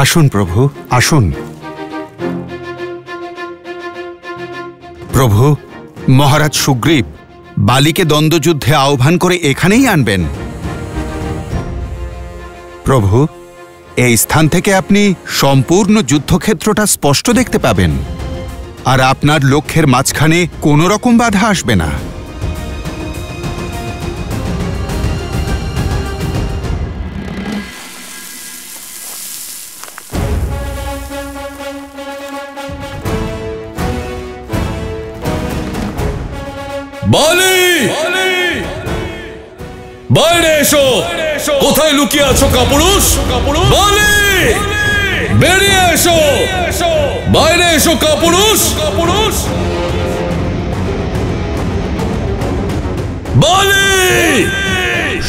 আসুন প্রভু, আসুন। প্রভু, মহারাজ সুগ্রীব বালিকে দ্বন্দ্বযুদ্ধে আহ্বান করে এখানেই আনবেন। প্রভু, এই স্থান থেকে আপনি সম্পূর্ণ যুদ্ধক্ষেত্রটা স্পষ্ট দেখতে পাবেন, আর আপনার লক্ষ্যের মাঝখানে কোনো রকম বাধা আসবে না। বালি, বাইরে এসো। কোথায় লুকিয়ে আছো কাপুরুষ? বালি, বেরিয়ে এসো। বাইরে এসো কাপুরুষ। বালি,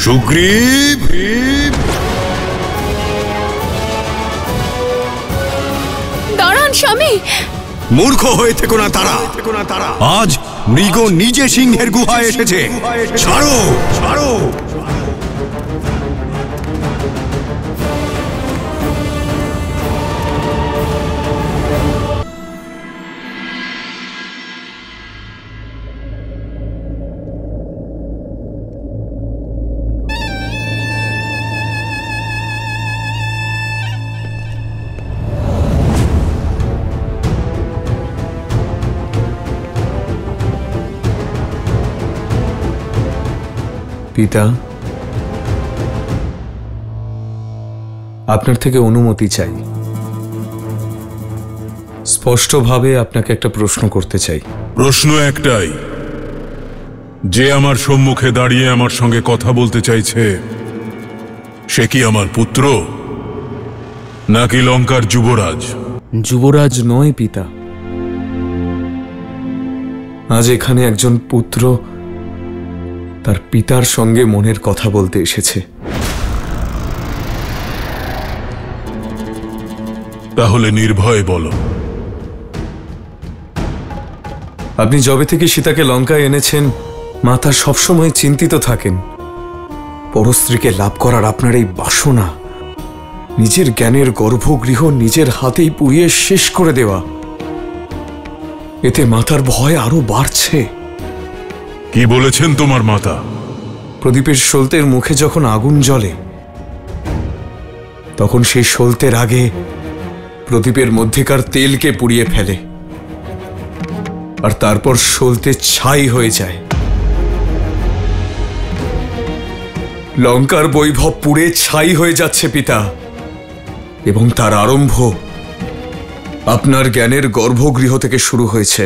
সুগ্রীব, দাঁড়ান স্বামী। মূর্খ হয়ে থেকো না তারা। আজ মৃগ নিজে সিংহের গুহায় এসেছে। ছাড়ো, ছাড়ো। পিতা, আপনার থেকে অনুমতি চাই। স্পষ্টভাবে আপনাকে একটা প্রশ্ন করতে চাই। প্রশ্ন একটাই, যে আমার সম্মুখে দাঁড়িয়ে আমার সঙ্গে কথা বলতে চাইছে সে কি আমার পুত্র নাকি লঙ্কার যুবরাজ? যুবরাজ নয় পিতা, আজ এখানে একজন পুত্র তার পিতার সঙ্গে মনের কথা বলতে এসেছে। তাহলে নির্ভয়ে বলো। আপনি যবে থেকে সীতাকে লঙ্কায় এনেছেন, মাতা সবসময় চিন্তিত থাকেন। পরস্ত্রীকে লাভ করার আপনার এই বাসনা, নিজের জ্ঞানের গর্ভগৃহ নিজের হাতেই পুড়িয়ে শেষ করে দেওয়া, এতে মাতার ভয় আরো বাড়ছে। কি বলেছেন তোমার মাতা? প্রদীপের সলতের মুখে যখন আগুন জ্বলে, তখন সেই সলতের আগে প্রদীপের মধ্যেকার তেলকে পুড়িয়ে ফেলে, আর তারপর সলতে ছাই হয়ে যায়। লঙ্কার বৈভব পুড়ে ছাই হয়ে যাচ্ছে পিতা, এবং তার আরম্ভ আপনার জ্ঞানের গর্ভগৃহ থেকে শুরু হয়েছে।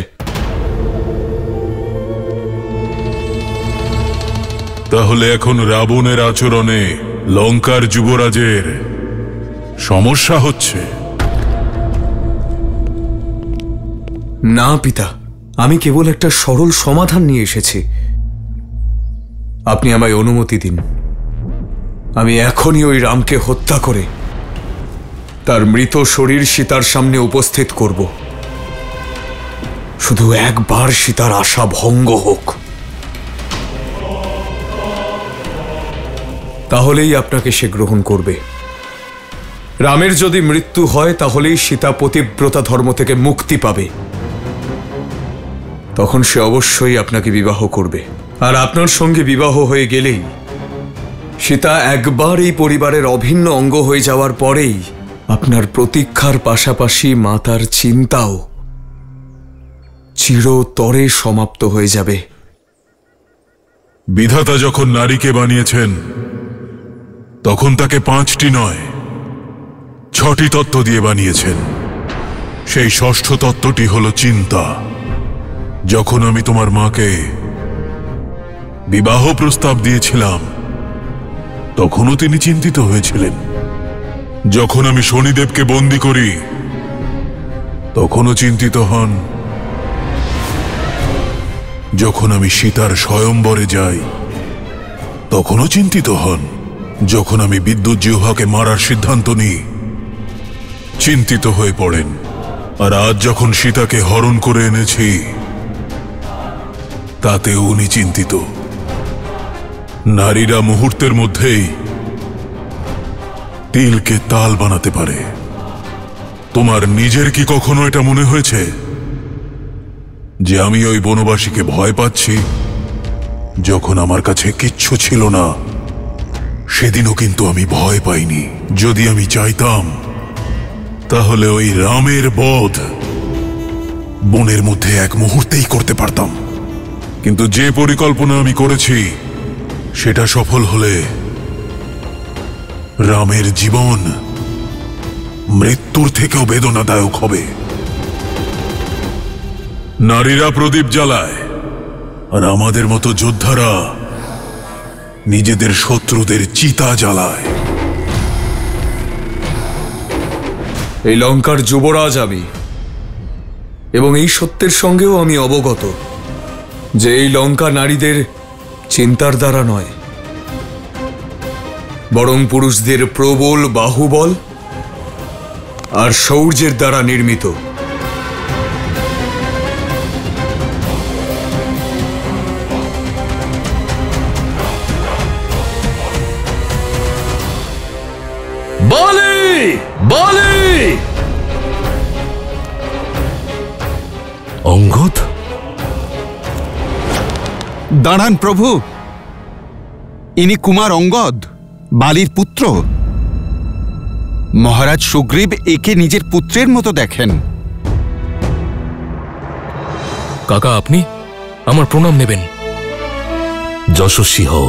তাহলে এখন রাবণের আচরণে লঙ্কার যুবরাজের সমস্যা হচ্ছে? না পিতা, আমি কেবল একটা সরল সমাধান নিয়ে এসেছি। আপনি আমায় অনুমতি দিন, আমি এখনই ওই রামকে হত্যা করে তার মৃত শরীর সীতার সামনে উপস্থিত করব। শুধু একবার সীতার আশা ভঙ্গ হোক, তাহলেই আপনাকে সে গ্রহণ করবে। রামের যদি মৃত্যু হয়, তাহলেই সীতা পতিব্রতা ধর্ম থেকে মুক্তি পাবে। তখন সে অবশ্যই আপনাকে বিবাহ করবে, আর আপনার সঙ্গে বিবাহ হয়ে গেলেই সীতা একবার এই পরিবারের অভিন্ন অঙ্গ হয়ে যাওয়ার পরেই আপনার প্রতীক্ষার পাশাপাশি মাতার চিন্তাও চিরতরে সমাপ্ত হয়ে যাবে। বিধাতা যখন নারীকে বানিয়েছেন, তখন তাকে 5টি নয় 6টি তত্ত্ব দিয়ে বানিয়েছেন। সেই 6ষ্ঠ তত্ত্বটি হলো চিন্তা। যখন আমি তোমার মাকে বিবাহ প্রস্তাব দিয়েছিলাম, তখনও তিনি চিন্তিত হয়েছিলেন। যখন আমি শনিদেবকে বন্দী করি, তখনও চিন্তিত হন। যখন আমি সীতার স্বয়ম্বরে যাই, তখনও চিন্তিত হন। যখন আমি বিদ্যুৎ জিহ্বাকে মারার সিদ্ধান্ত নিই, চিন্তিত হয়ে পড়েন। আর আজ যখন সীতাকে হরণ করে এনেছি, তাতেও উনি চিন্তিত। নারীরা মুহূর্তের মধ্যেই তিলকে তাল বানাতে পারে। তোমার নিজের কি কখনো এটা মনে হয়েছে যে আমি ওই বনবাসীকে ভয় পাচ্ছি? যখন আমার কাছে কিচ্ছু ছিল না, সেদিনও কিন্তু আমি ভয় পাইনি। যদি আমি চাইতাম, তাহলে ওই রামের বধ বনের মধ্যে এক মুহূর্তেই করতে পারতাম। কিন্তু যে পরিকল্পনা আমি করেছি, সেটা সফল হলে রামের জীবন মৃত্যুর থেকেও বেদনাদায়ক হবে। নারীরা প্রদীপ জ্বালায়, আর আমাদের মতো যোদ্ধারা নিজেদের শত্রুদের চিতা জ্বালায়। এই লঙ্কার যুবরাজ আমি, এবং এই সত্যের সঙ্গেও আমি অবগত যে এই লঙ্কা নারীদের চিন্তার দ্বারা নয়, বরং পুরুষদের প্রবল বাহুবল আর শৌর্যের দ্বারা নির্মিত। বলি বলি অঙ্গদ? দাঁড়ান প্রভু, ইনি কুমার অঙ্গদ, বালির পুত্র। মহারাজ সুগ্রীব একে নিজের পুত্রের মতো দেখেন। কাকা, আপনি আমার প্রণাম নেবেন। যশস্বী হও।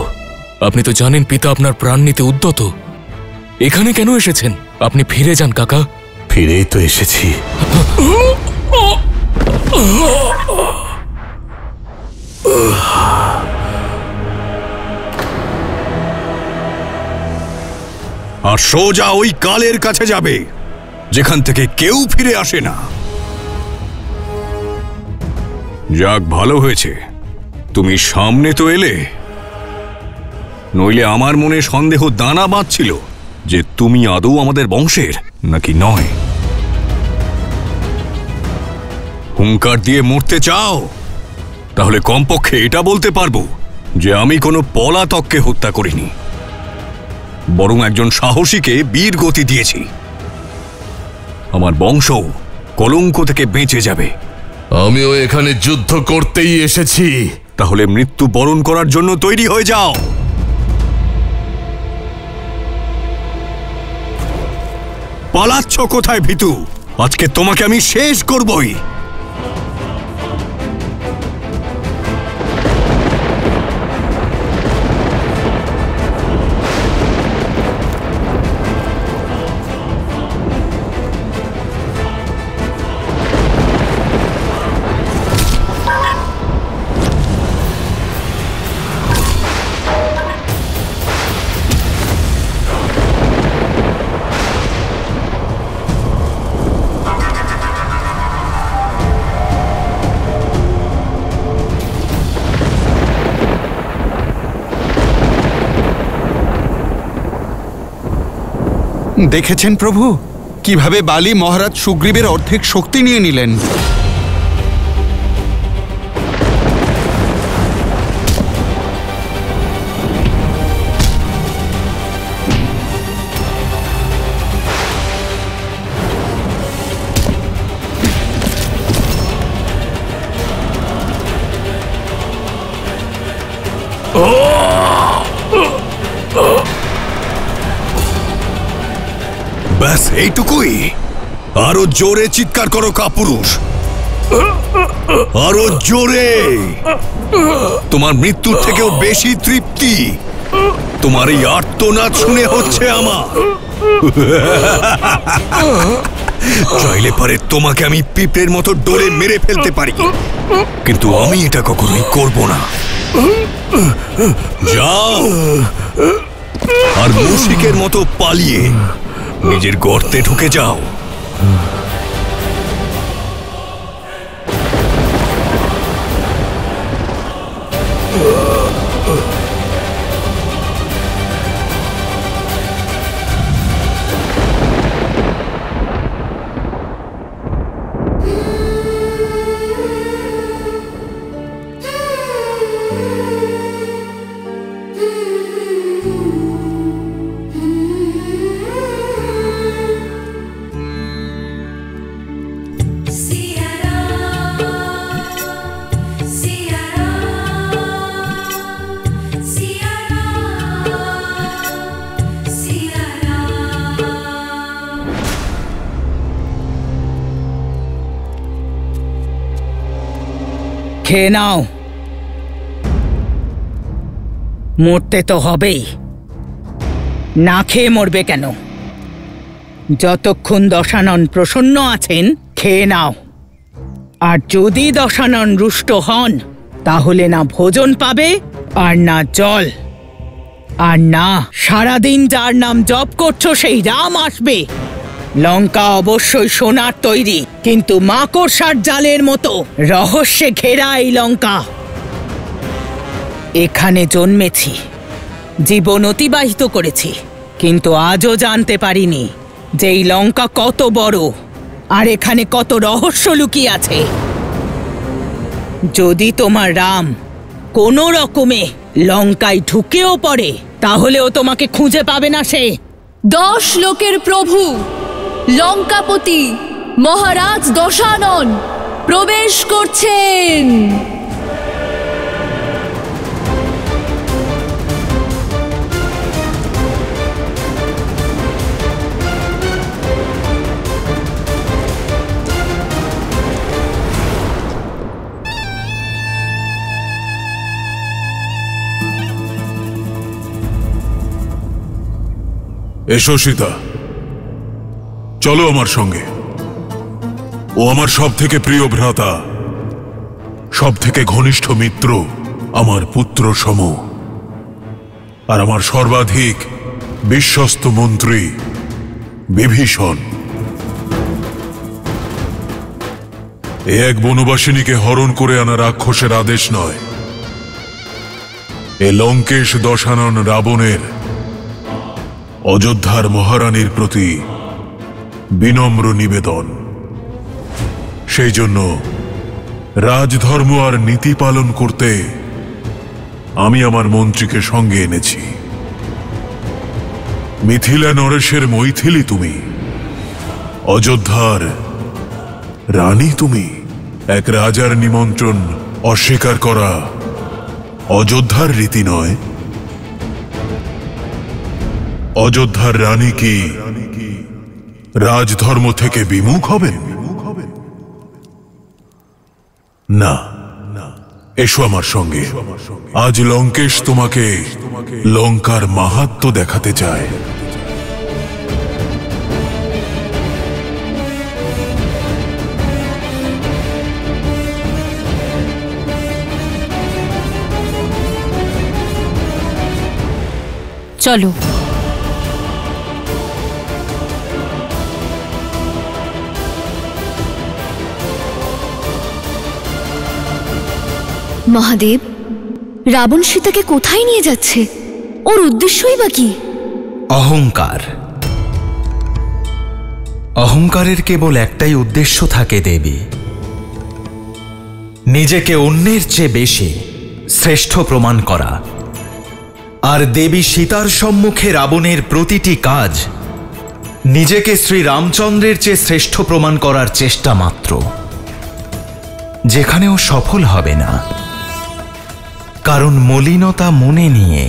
আপনি তো জানেন পিতা আপনার প্রাণ নিতে উদ্যত। এখানে কেন এসেছেন? আপনি ফিরে যান কাকা। ফিরেই তো এসেছি। আর সোজা ওই কালের কাছে যাবে যেখান থেকে কেউ ফিরে আসে না। যাক, ভালো হয়েছে তুমি সামনে তো এলে, নইলে আমার মনে সন্দেহ দানা বাঁধছিল যে তুমি আদৌ আমাদের বংশের নাকি নয়। হুঙ্কার দিয়ে মরতে চাও? তাহলে কমপক্ষে এটা বলতে পারবো যে আমি কোনো পলাতককে হত্যা করিনি, বরং একজন সাহসীকে বীর গতি দিয়েছি। আমার বংশ কলঙ্ক থেকে বেঁচে যাবে। আমিও এখানে যুদ্ধ করতেই এসেছি। তাহলে মৃত্যু বরণ করার জন্য তৈরি হয়ে যাও। পালাচ্ছ কোথায় ভীতু? আজকে তোমাকে আমি শেষ করবই। দেখেছেন প্রভু, কিভাবে বালি মহারাজ সুগ্রীবের অর্ধেক শক্তি নিয়ে নিলেন। ব্যাস এইটুকুই? আরো জোরে চিৎকার করো কাপুরুষ, আরো জোরে। তোমার মৃত্যুর থেকেও বেশি তৃপ্তি তোমার এই আর্তনাদ শুনে হচ্ছে আমার। চাইলে পারে তোমাকে আমি পিঁপড়ের মতো ডোরে মেরে ফেলতে পারি, কিন্তু আমি এটা কখনোই করব না। যাও আর মুশিকের মতো পালিয়ে নিজের গর্তে ঢুকে যাও। খেয়ে নাও। মরতে তো হবেই, না খেয়ে মরবে কেন? যতক্ষণ দশানন প্রসন্ন আছেন খেয়ে নাও। আর যদি দশানন রুষ্ট হন তাহলে না ভোজন পাবে আর না জল, আর না সারাদিন যার নাম জপ করছো সেই রাম আসবে। লঙ্কা অবশ্যই সোনার তৈরি, কিন্তু মাকড়সার জালের মতো রহস্যে ঘেরা এই লঙ্কা। এখানে জন্মেছি, জীবন অতিবাহিত করেছি, কিন্তু আজও জানতে পারিনি যে এই লঙ্কা কত বড় আর এখানে কত রহস্য লুকিয়ে আছে। যদি তোমার রাম কোনো রকমে লঙ্কায় ঢুকেও পড়ে তাহলেও তোমাকে খুঁজে পাবে না সে। 10 লোকের প্রভু লঙ্কাপতি মহারাজ দশানন প্রবেশ করছেন। এসো সীতা, চলো আমার সঙ্গে। ও আমার সব থেকে প্রিয় ভ্রাতা, সব থেকে ঘনিষ্ঠ মিত্র, আমার পুত্র সম, আর আমার সর্বাধিক বিশ্বস্ত মন্ত্রী বিভীষণ। এ এক বনবাসিনীকে হরণ করে আনা রাক্ষসের আদেশ নয়, এ লঙ্কেশ দশানন রাবণের অযোধ্যার মহারানীর প্রতি বিনম্র নিবেদন। সেই জন্য রাজধর্ম আর নীতি পালন করতে আমি আমার মন্ত্রীকে সঙ্গে এনেছি। মিথিলা নরেশের মৈথিলি তুমি, অযোধ্যার রানী তুমি। এক রাজার নিমন্ত্রণ অস্বীকার করা অযোধ্যার রীতি নয়। অযোধ্যার রানী কি রাজধর্ম থেকে বিমুখ হবেন? না, এসো আমার সঙ্গে। আজ লঙ্কেশ তোমাকে লঙ্কার মাহাত্ম্য দেখাতে চায়। চলো। মহাদেব, রাবণ সীতাকে কোথায় নিয়ে যাচ্ছে? ওর উদ্দেশ্যই বা কি? অহংকার। অহংকারের কেবল একটাই উদ্দেশ্য থাকে দেবী, নিজেকে অন্যের চেয়ে বেশি শ্রেষ্ঠ প্রমাণ করা। আর দেবী সীতার সম্মুখে রাবণের প্রতিটি কাজ নিজেকে শ্রী রামচন্দ্রের চেয়ে শ্রেষ্ঠ প্রমাণ করার চেষ্টা মাত্র, যেখানেও সফল হবে না। কারণ মলিনতা মনে নিয়ে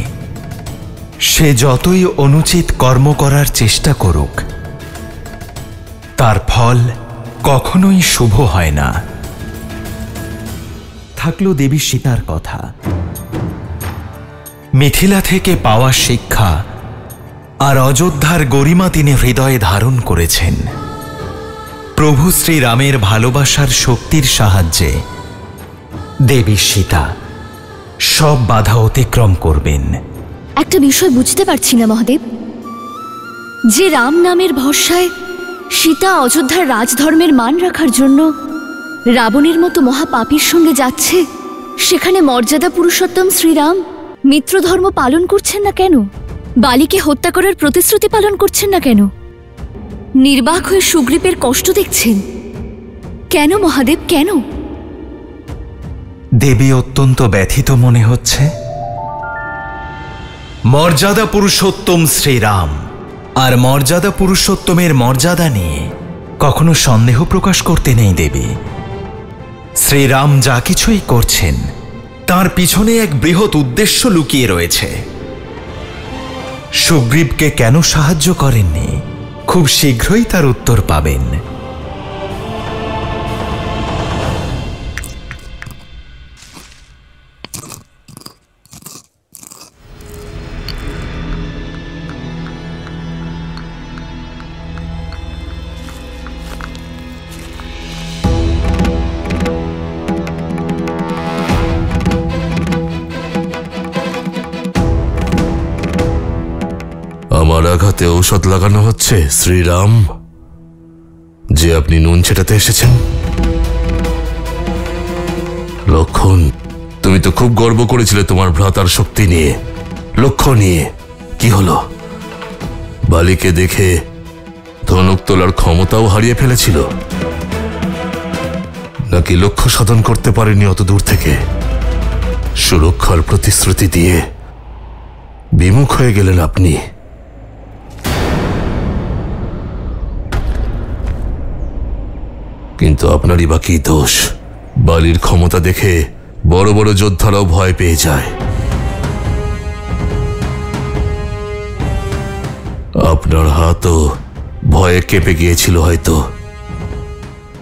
সে যতই অনুচিত কর্ম করার চেষ্টা করুক, তার ফল কখনোই শুভ হয় না। থাকলো দেবী সীতার কথা। মিথিলা থেকে পাওয়া শিক্ষা আর অযোধ্যার গরিমা তিনি হৃদয়ে ধারণ করেছেন। প্রভু শ্রীরামের ভালোবাসার শক্তির সাহায্যে দেবী সীতা সব বাধা অতিক্রম করবেন। একটা বিষয় বুঝতে পারছি না মহাদেব, যে রাম নামের ভরসায় সীতা অযোধ্যার রাজধর্মের মান রাখার জন্য রাবণের মতো মহাপাপীর সঙ্গে যাচ্ছে, সেখানে মর্যাদা পুরুষোত্তম শ্রীরাম মিত্রধর্ম পালন করছেন না কেন? বালিকে হত্যা করার প্রতিশ্রুতি পালন করছেন না কেন? নির্বাক হয়ে সুগ্রীবের কষ্ট দেখছেন কেন মহাদেব, কেন? দেবী অত্যন্ত ব্যথিত মনে হচ্ছে। মর্যাদা পুরুষোত্তম শ্রীরাম আর মর্যাদা পুরুষোত্তমের মর্যাদা নিয়ে কখনো সন্দেহ প্রকাশ করতে নেই দেবী। শ্রীরাম যা কিছুই করছেন তার পিছনে এক বৃহৎ উদ্দেশ্য লুকিয়ে রয়েছে। সুগ্রীবকে কেন সাহায্য করেননি, খুব শীঘ্রই তার উত্তর পাবেন। আমার আঘাতে ঔষধ লাগানো হচ্ছে শ্রীরাম, যে আপনি নুন ছেটাতে এসেছেন? লক্ষণ, তুমি তো খুব গর্ব করেছিলে তোমার ভ্রাতার শক্তি নিয়ে, লক্ষ্য নিয়ে। কি হলো? বালিকে দেখে ধনুক তোলার ক্ষমতাও হারিয়ে ফেলেছিল, নাকি লক্ষ্য সাধন করতে পারেনি অত দূর থেকে? সুরক্ষার প্রতিশ্রুতি দিয়ে বিমুখ হয়ে গেলেন আপনি। কিন্তু আপনারই বা কি দোষ? বালির ক্ষমতা দেখে বড় বড় যোদ্ধারাও ভয় পেয়ে যায়। আপনার হাতও ভয়ে কেঁপে গিয়েছিল হয়তো।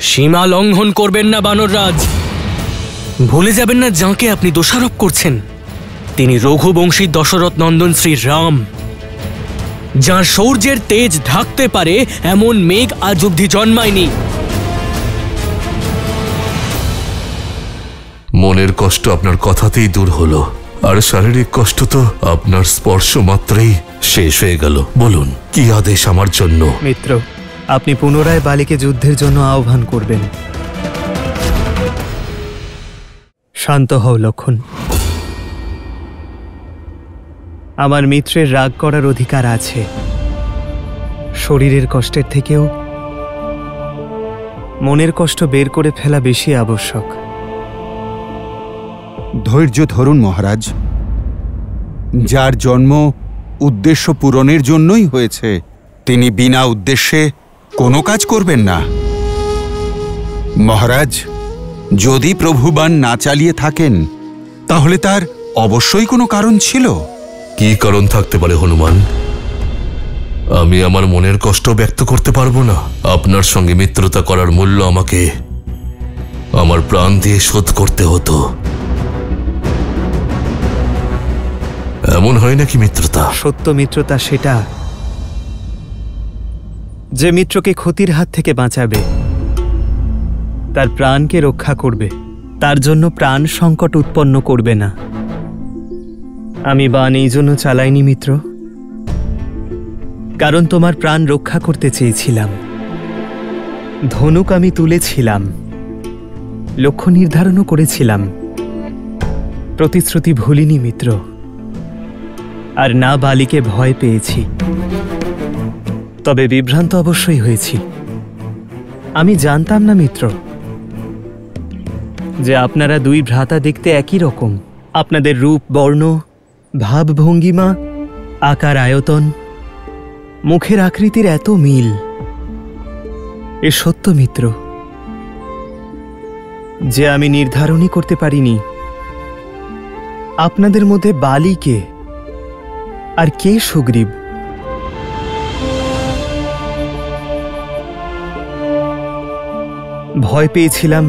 সীমা লঙ্ঘন করবেন না বানররাজ। ভুলে যাবেন না যাঁকে আপনি দোষারোপ করছেন, তিনি রঘুবংশী দশরথ নন্দন শ্রী রাম, যাঁর শৌর্যের তেজ ঢাকতে পারে এমন মেঘ আজ অবধি জন্মায়নি। মনের কষ্ট আপনার কথাতেই দূর হলো, আর শারীরিক কষ্ট তো আপনার স্পর্শ মাত্রেই শেষ হয়ে গেল। বলুন, কি আদেশ আমার জন্য? মিত্র, আপনি পুনরায় বালিকে যুদ্ধের জন্য আহ্বান করবেন। শান্ত হও লক্ষণ। আমার মিত্রের রাগ করার অধিকার আছে। শরীরের কষ্টের থেকেও মনের কষ্ট বের করে ফেলা বেশি আবশ্যক। ধৈর্য ধরুন মহারাজ। যার জন্ম উদ্দেশ্য পূরণের জন্যই হয়েছে, তিনি বিনা উদ্দেশ্যে কোনো কাজ করবেন না। মহারাজ, যদি প্রভু বাণ না চালিয়ে থাকেন, তাহলে তার অবশ্যই কোনো কারণ ছিল। কি কারণ থাকতে পারে হনুমান? আমি আমার মনের কষ্ট ব্যক্ত করতে পারবো না? আপনার সঙ্গে মিত্রতা করার মূল্য আমাকে আমার প্রাণ দিয়ে শোধ করতে হতো। এমন হয় নাকি মিত্রতা? সত্য মিত্রতা সেটা যে মিত্রকে ক্ষতির হাত থেকে বাঁচাবে, তার প্রাণকে রক্ষা করবে, তার জন্য প্রাণ সংকট উৎপন্ন করবে না। আমি বাণ এই জন্য চালাইনি মিত্র, কারণ তোমার প্রাণ রক্ষা করতে চেয়েছিলাম। ধনুক আমি তুলেছিলাম, লক্ষ্য নির্ধারণও করেছিলাম, প্রতিশ্রুতি ভুলিনি মিত্র। আর না বালিকে ভয় পেয়েছি, তবে বিভ্রান্ত অবশ্যই হয়েছি। আমি জানতাম না মিত্র যে আপনারা দুই ভ্রাতা দেখতে একই রকম। আপনাদের রূপ, বর্ণ, ভাবভঙ্গিমা, আকার, আয়তন, মুখের আকৃতির এত মিল। এ সত্য মিত্র যে আমি নির্ধারণই করতে পারিনি আপনাদের মধ্যে বালিকে আর কে সুগ্রীব। ভয় পেয়েছিলাম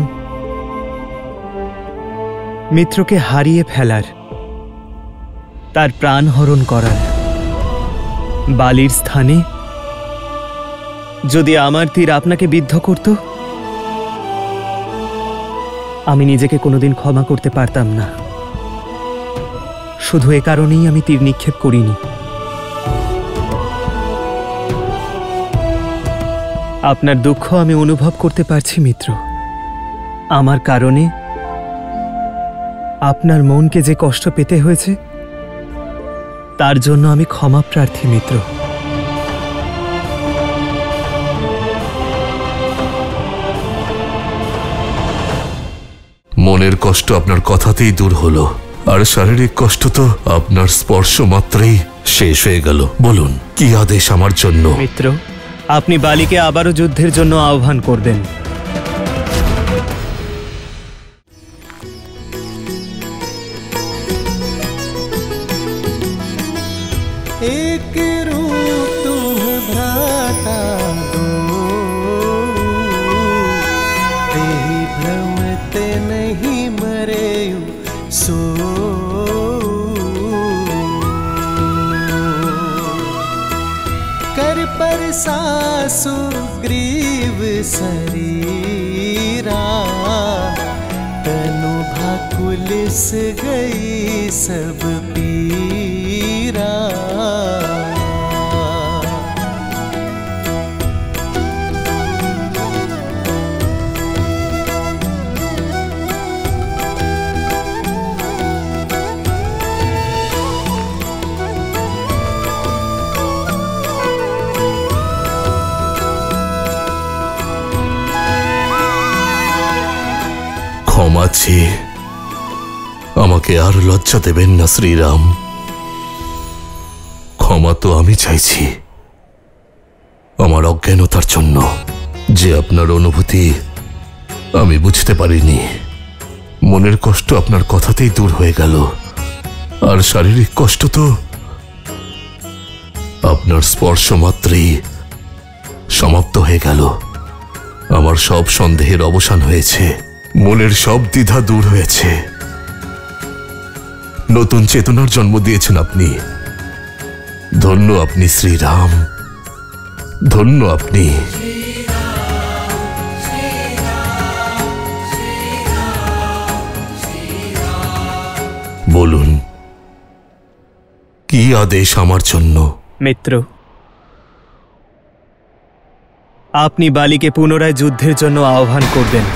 মিত্রকে হারিয়ে ফেলার, তার প্রাণ হরণ করার। বালির স্থানে যদি আমার তীর আপনাকে বিদ্ধ করত, আমি নিজেকে কোনোদিন ক্ষমা করতে পারতাম না। শুধু এ কারণেই আমি তীর নিক্ষেপ করিনি। আপনার দুঃখ আমি অনুভব করতে পারছি মিত্র। আমার কারণে আপনার মনকে যে কষ্ট পেতে হয়েছে, তার জন্য আমি ক্ষমা প্রার্থী মিত্র। মনের কষ্ট আপনার কথাতেই দূর হলো, আর শারীরিক কষ্ট তো আপনার স্পর্শ মাত্রেই শেষ হয়ে গেল। বলুন, কি আদেশ আমার জন্য? মিত্র, আপনি বালিকে আবারও যুদ্ধের জন্য আহ্বান করবেন। एक रूप तुम भ्राता दो, तेहि भ्रमते नहीं मरे सो। कर पर सासु ग्रीव शरीरा, तनु भाकुलिस गई सब पीरा। যাচ্ছি। আমাকে আর লজ্জা দেবেন না শ্রীরাম। ক্ষমা তো আমি চাইছি আমার অজ্ঞানতার জন্য, যে আপনার অনুভূতি আমি বুঝতে পারিনি। মনের কষ্ট আপনার কথাতেই দূর হয়ে গেল, আর শারীরিক কষ্ট তো আপনার স্পর্শ মাত্রেই সমাপ্ত হয়ে গেল। আমার সব সন্দেহের অবসান হয়েছে, মনের সব দ্বিধা দূর হয়েছে। নতুন চেতনার জন্ম দিয়েছেন আপনি। ধন্য আপনি শ্রীরাম, ধন্য আপনি। বলুন, কি আদেশ আমার জন্য? মিত্র, আপনি বালিকে পুনরায় যুদ্ধের জন্য আহ্বান করবেন।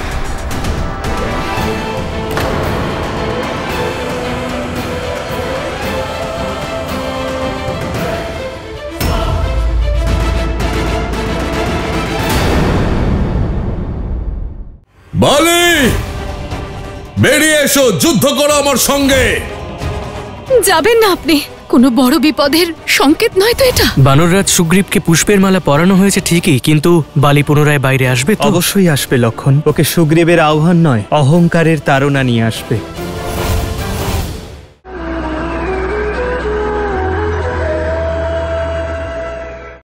বালি, বেরিয়ে এসো, যুদ্ধ করো আমার সঙ্গে। যাবেন না আপনি? কোনো বড় বিপদের সংকেত নয় তো এটা? বানররাজ সুগ্রীবকে পুষ্পের মালা পরানো হয়েছে ঠিকই, কিন্তু বালি পুনরায় বাইরে আসবে তো? অবশ্যই আসবে লক্ষণ। ওকে সুগ্রীবের আহ্বান নয়, অহংকারের তাড়না নিয়ে আসবে।